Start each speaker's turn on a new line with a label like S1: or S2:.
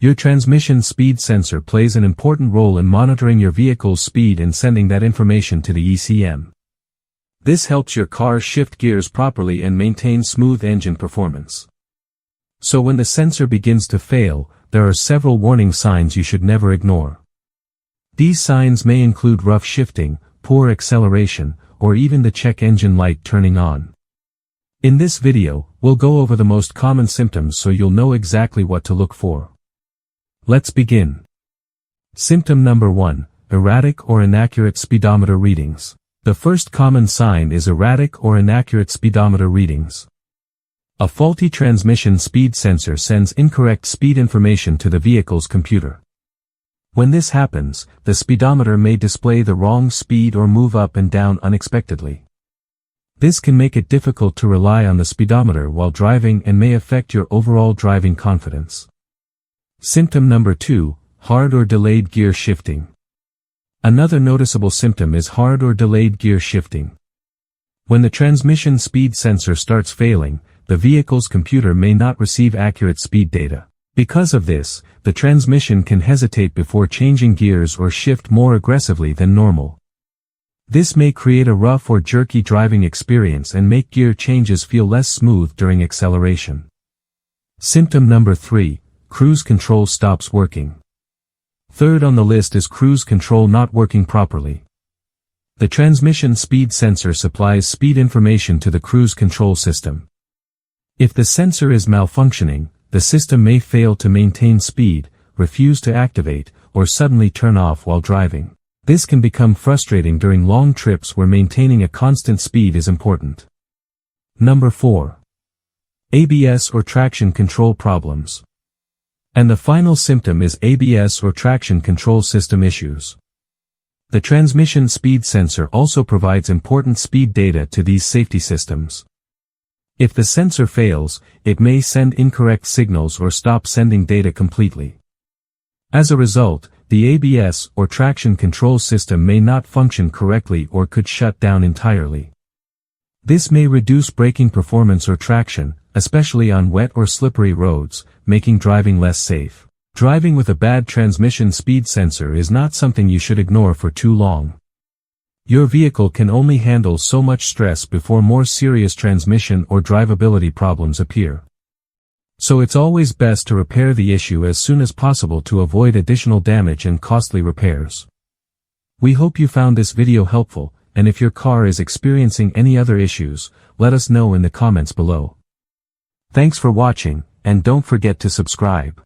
S1: Your transmission speed sensor plays an important role in monitoring your vehicle's speed and sending that information to the ECM. This helps your car shift gears properly and maintain smooth engine performance. So when the sensor begins to fail, there are several warning signs you should never ignore. These signs may include rough shifting, poor acceleration, or even the check engine light turning on. In this video, we'll go over the most common symptoms so you'll know exactly what to look for. Let's begin. Symptom number 1, erratic or inaccurate speedometer readings. The first common sign is erratic or inaccurate speedometer readings. A faulty transmission speed sensor sends incorrect speed information to the vehicle's computer. When this happens, the speedometer may display the wrong speed or move up and down unexpectedly. This can make it difficult to rely on the speedometer while driving and may affect your overall driving confidence. Symptom number 2, hard or delayed gear shifting. Another noticeable symptom is hard or delayed gear shifting. When the transmission speed sensor starts failing, the vehicle's computer may not receive accurate speed data. Because of this, the transmission can hesitate before changing gears or shift more aggressively than normal. This may create a rough or jerky driving experience and make gear changes feel less smooth during acceleration. Symptom number 3, cruise control stops working. Third on the list is cruise control not working properly. The transmission speed sensor supplies speed information to the cruise control system. If the sensor is malfunctioning, the system may fail to maintain speed, refuse to activate, or suddenly turn off while driving. This can become frustrating during long trips where maintaining a constant speed is important. Number 4. ABS or traction control problems. And the final symptom is ABS or traction control system issues. The transmission speed sensor also provides important speed data to these safety systems. If the sensor fails, it may send incorrect signals or stop sending data completely. As a result, the ABS or traction control system may not function correctly or could shut down entirely. This may reduce braking performance or traction, especially on wet or slippery roads, making driving less safe. Driving with a bad transmission speed sensor is not something you should ignore for too long. Your vehicle can only handle so much stress before more serious transmission or drivability problems appear. So it's always best to repair the issue as soon as possible to avoid additional damage and costly repairs. We hope you found this video helpful, and if your car is experiencing any other issues, let us know in the comments below. Thanks for watching, and don't forget to subscribe.